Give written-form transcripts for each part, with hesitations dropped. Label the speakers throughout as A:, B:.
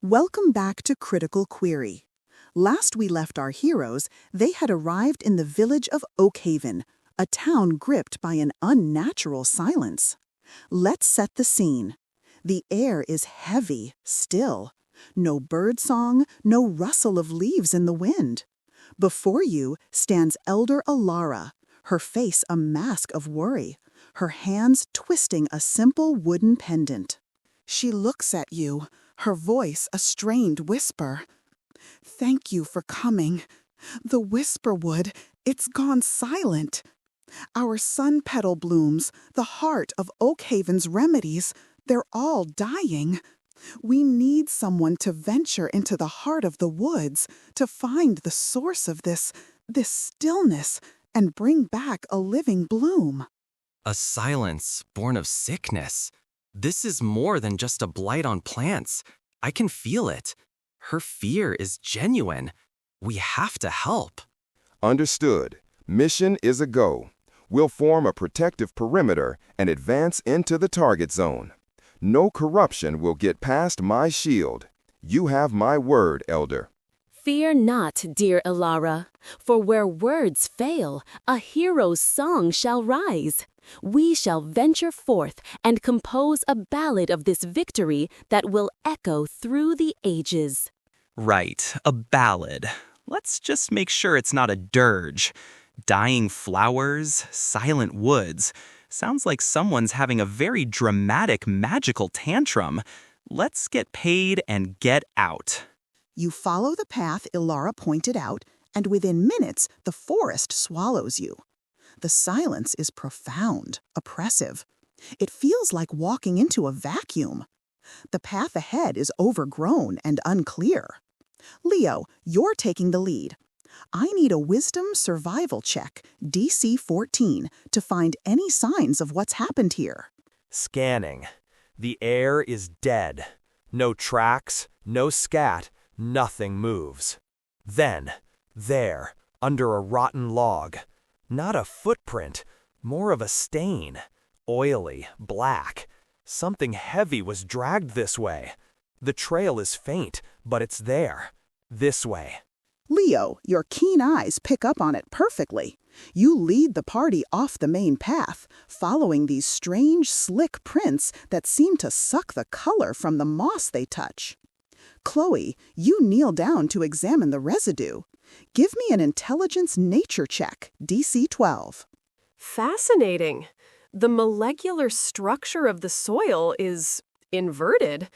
A: Welcome back to Critical Query. Last we left our heroes, they had arrived in the village of Oakhaven, a town gripped by an unnatural silence. Let's set the scene. The air is heavy, still. No birdsong, no rustle of leaves in the wind. Before you stands Elder Elara, her face a mask of worry, her hands twisting a simple wooden pendant. She looks at you, her voice a strained whisper. "Thank you for coming. The Whisperwood, it's gone silent. Our Sunpetal Blooms, the heart of Oakhaven's remedies, they're all dying. We need someone to venture into the heart of the woods to find the source of this stillness and bring back a living bloom."
B: A silence born of sickness. This is more than just a blight on plants. I can feel it. Her fear is genuine. We have to help.
C: Understood. Mission is a go. We'll form a protective perimeter and advance into the target zone. No corruption will get past my shield. You have my word, Elder.
D: Fear not, dear Elara, for where words fail, a hero's song shall rise. We shall venture forth and compose a ballad of this victory that will echo through the ages.
E: Right, a ballad. Let's just make sure it's not a dirge. Dying flowers, silent woods. Sounds like someone's having a very dramatic, magical tantrum. Let's get paid and get out.
A: You follow the path Elara pointed out, and within minutes the forest swallows you. The silence is profound, oppressive. It feels like walking into a vacuum. The path ahead is overgrown and unclear. Leo, you're taking the lead. I need a wisdom survival check, DC 14, to find any signs of what's happened here.
F: Scanning. The air is dead. No tracks, no scat, nothing moves. Then, there, under a rotten log, not a footprint, more of a stain. Oily, black. Something heavy was dragged this way. The trail is faint, but it's there. This way.
A: Leo, your keen eyes pick up on it perfectly. You lead the party off the main path, following these strange, slick prints that seem to suck the color from the moss they touch. Chloe, you kneel down to examine the residue. Give me an intelligence nature check, DC 12.
G: Fascinating. The molecular structure of the soil is inverted.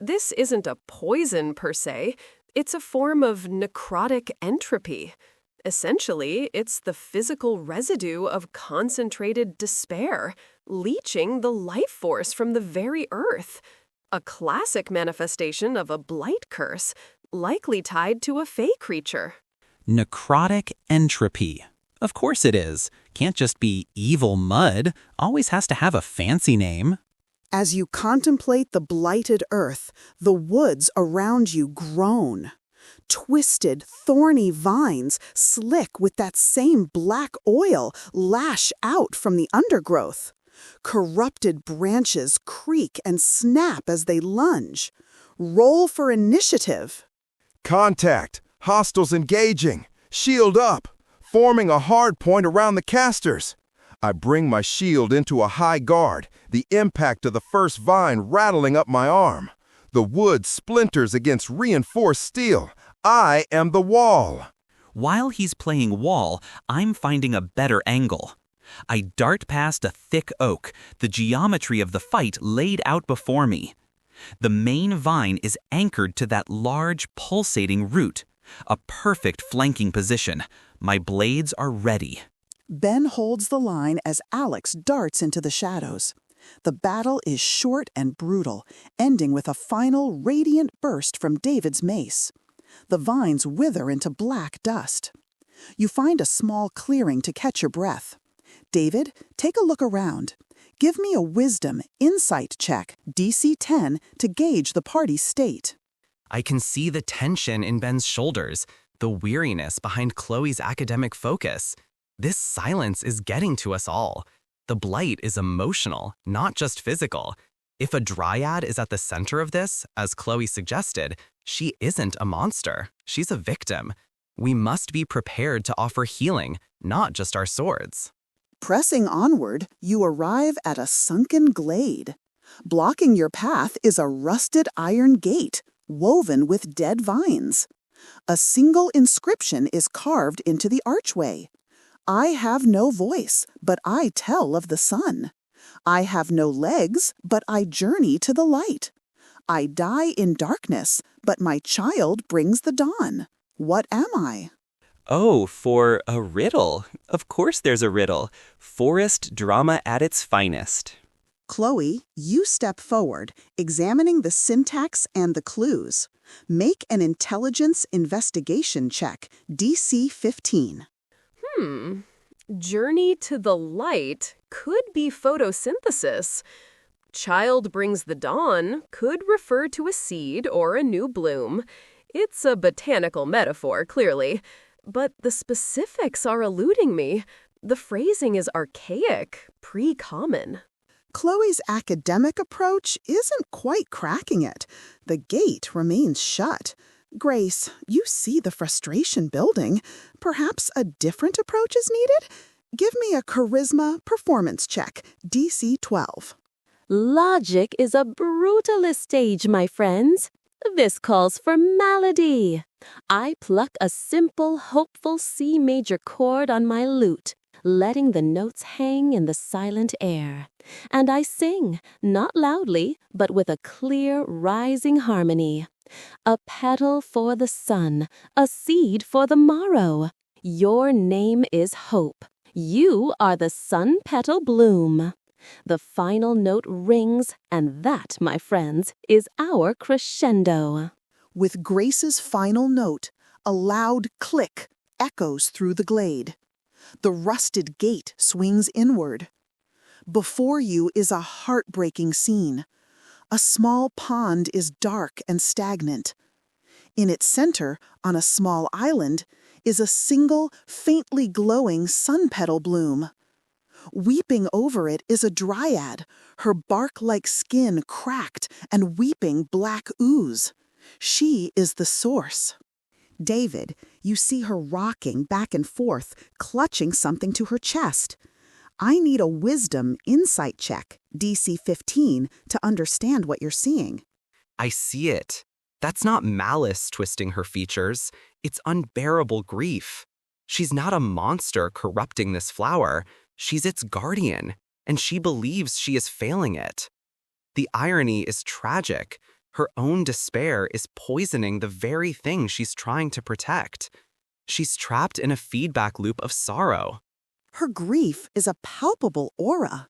G: This isn't a poison per se. It's a form of necrotic entropy. Essentially, it's the physical residue of concentrated despair, leaching the life force from the very earth. A classic manifestation of a blight curse, likely tied to a fey creature.
E: Necrotic entropy. Of course it is. Can't just be evil mud. Always has to have a fancy name.
A: As you contemplate the blighted earth, the woods around you groan. Twisted, thorny vines, slick with that same black oil, lash out from the undergrowth. Corrupted branches creak and snap as they lunge. Roll for initiative.
C: Contact. Hostiles engaging. Shield up. Forming a hard point around the casters. I bring my shield into a high guard, the impact of the first vine rattling up my arm. The wood splinters against reinforced steel. I am the wall.
E: While he's playing wall, I'm finding a better angle. I dart past a thick oak, the geometry of the fight laid out before me. The main vine is anchored to that large, pulsating root. A perfect flanking position. My blades are ready.
A: Ben holds the line as Alex darts into the shadows. The battle is short and brutal, ending with a final radiant burst from David's mace. The vines wither into black dust. You find a small clearing to catch your breath. David, take a look around. Give me a wisdom insight check, DC 10, to gauge the party's state.
B: I can see the tension in Ben's shoulders, the weariness behind Chloe's academic focus. This silence is getting to us all. The blight is emotional, not just physical. If a dryad is at the center of this, as Chloe suggested, she isn't a monster. She's a victim. We must be prepared to offer healing, not just our swords.
A: Pressing onward, you arrive at a sunken glade. Blocking your path is a rusted iron gate, woven with dead vines. A single inscription is carved into the archway. I have no voice, but I tell of the sun. I have no legs, but I journey to the light. I die in darkness, but my child brings the dawn. What am I?
E: Oh, for a riddle. Of course there's a riddle. Forest drama at its finest.
A: Chloe, you step forward, examining the syntax and the clues. Make an intelligence investigation check, DC 15.
G: Journey to the light could be photosynthesis. Child brings the dawn could refer to a seed or a new bloom. It's a botanical metaphor, clearly. But the specifics are eluding me. The phrasing is archaic, pre-common.
A: Chloe's academic approach isn't quite cracking it. The gate remains shut. Grace, you see the frustration building. Perhaps a different approach is needed? Give me a charisma performance check, DC 12.
D: Logic is a brutalist stage, my friends. This calls for melody. I pluck a simple, hopeful C major chord on my lute, letting the notes hang in the silent air. And I sing, not loudly, but with a clear, rising harmony. A petal for the sun, a seed for the morrow. Your name is hope. You are the Sunpetal Bloom. The final note rings, and that, my friends, is our crescendo.
A: With Grace's final note, a loud click echoes through the glade. The rusted gate swings inward. Before you is a heartbreaking scene. A small pond is dark and stagnant. In its center, on a small island, is a single, faintly glowing sunpetal bloom. Weeping over it is a dryad, her bark-like skin cracked and weeping black ooze. She is the source. David, you see her rocking back and forth, clutching something to her chest. I need a wisdom insight check, DC 15, to understand what you're seeing.
B: I see it. That's not malice twisting her features. It's unbearable grief. She's not a monster corrupting this flower. She's its guardian, and she believes she is failing it. The irony is tragic. Her own despair is poisoning the very thing she's trying to protect. She's trapped in a feedback loop of sorrow.
A: Her grief is a palpable aura.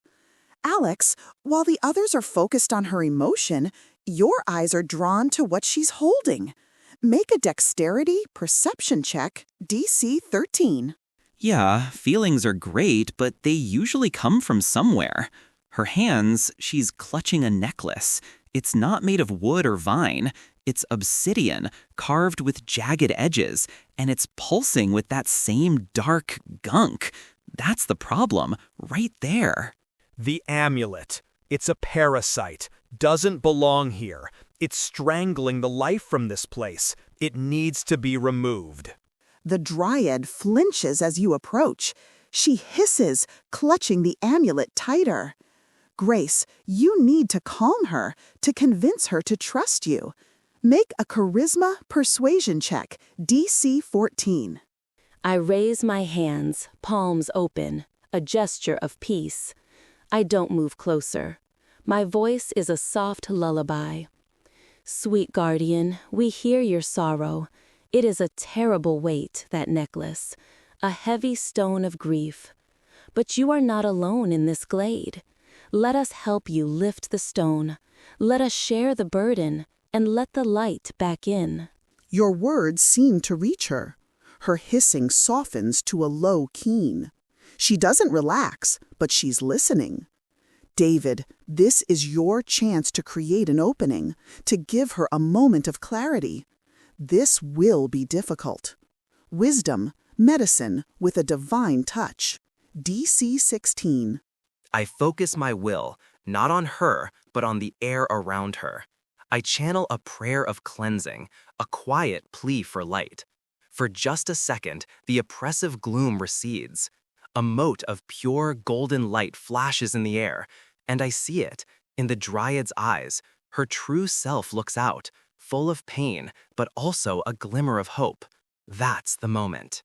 A: Alex, while the others are focused on her emotion, your eyes are drawn to what she's holding. Make a dexterity perception check, DC 13.
E: Yeah, feelings are great, but they usually come from somewhere. Her hands, she's clutching a necklace. It's not made of wood or vine. It's obsidian, carved with jagged edges, and it's pulsing with that same dark gunk. That's the problem, right there.
F: The amulet. It's a parasite. Doesn't belong here. It's strangling the life from this place. It needs to be removed.
A: The dryad flinches as you approach. She hisses, clutching the amulet tighter. Grace, you need to calm her, to convince her to trust you. Make a charisma persuasion check, DC 14.
D: I raise my hands, palms open, a gesture of peace. I don't move closer. My voice is a soft lullaby. Sweet guardian, we hear your sorrow. It is a terrible weight, that necklace, a heavy stone of grief. But you are not alone in this glade. Let us help you lift the stone. Let us share the burden, and let the light back in.
A: Your words seem to reach her. Her hissing softens to a low keen. She doesn't relax, but she's listening. David, this is your chance to create an opening, to give her a moment of clarity. This will be difficult. Wisdom, medicine with a divine touch. DC 16.
B: I focus my will, not on her, but on the air around her. I channel a prayer of cleansing, a quiet plea for light. For just a second, the oppressive gloom recedes. A mote of pure golden light flashes in the air, and I see it, in the dryad's eyes. Her true self looks out, full of pain, but also a glimmer of hope. That's the moment.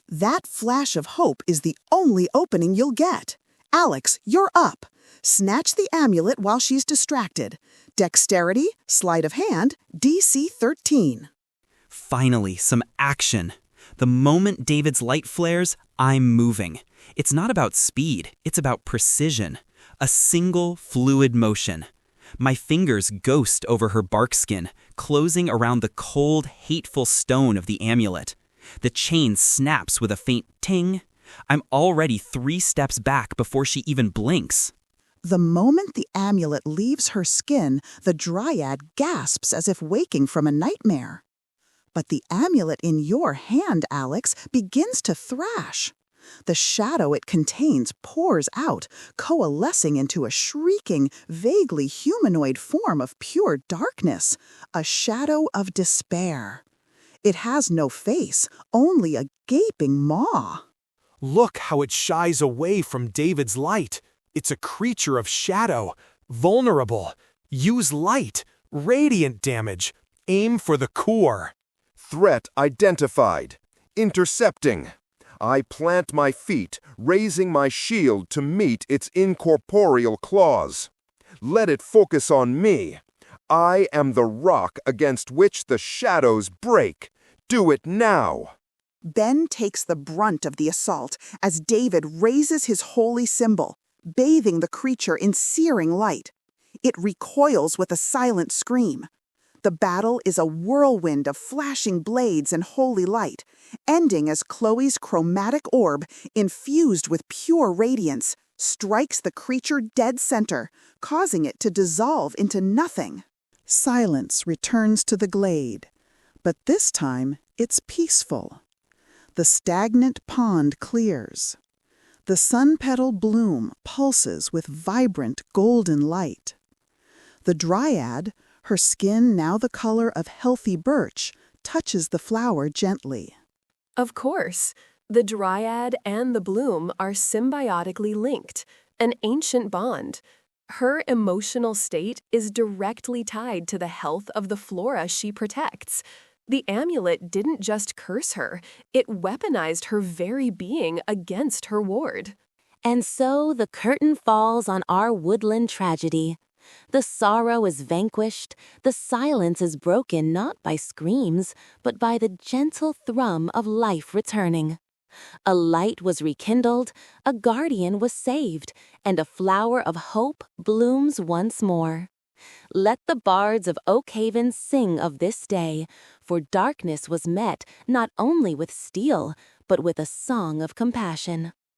A: That flash of hope is the only opening you'll get. Alex, you're up. Snatch the amulet while she's distracted. Dexterity, sleight of hand, DC 13.
E: Finally, some action. The moment David's light flares, I'm moving. It's not about speed, it's about precision. A single, fluid motion. My fingers ghost over her bark skin, closing around the cold, hateful stone of the amulet. The chain snaps with a faint ting. I'm already 3 steps back before she even blinks.
A: The moment the amulet leaves her skin, the dryad gasps as if waking from a nightmare. But the amulet in your hand, Alex, begins to thrash. The shadow it contains pours out, coalescing into a shrieking, vaguely humanoid form of pure darkness, a shadow of despair. It has no face, only a gaping maw.
F: Look how it shies away from David's light. It's a creature of shadow, vulnerable. Use light, radiant damage. Aim for the core.
C: Threat identified. Intercepting. I plant my feet, raising my shield to meet its incorporeal claws. Let it focus on me. I am the rock against which the shadows break. Do it now.
A: Ben takes the brunt of the assault as David raises his holy symbol, bathing the creature in searing light. It recoils with a silent scream. The battle is a whirlwind of flashing blades and holy light, ending as Chloe's chromatic orb, infused with pure radiance, strikes the creature dead center, causing it to dissolve into nothing. Silence returns to the glade, but this time it's peaceful. The stagnant pond clears. The Sunpetal Bloom pulses with vibrant golden light. The dryad, her skin now the color of healthy birch, touches the flower gently.
G: Of course, the dryad and the bloom are symbiotically linked, an ancient bond. Her emotional state is directly tied to the health of the flora she protects. The amulet didn't just curse her, it weaponized her very being against her ward.
D: And so the curtain falls on our woodland tragedy. The sorrow is vanquished, the silence is broken not by screams, but by the gentle thrum of life returning. A light was rekindled, a guardian was saved, and a flower of hope blooms once more. Let the bards of Oakhaven sing of this day, for darkness was met not only with steel, but with a song of compassion.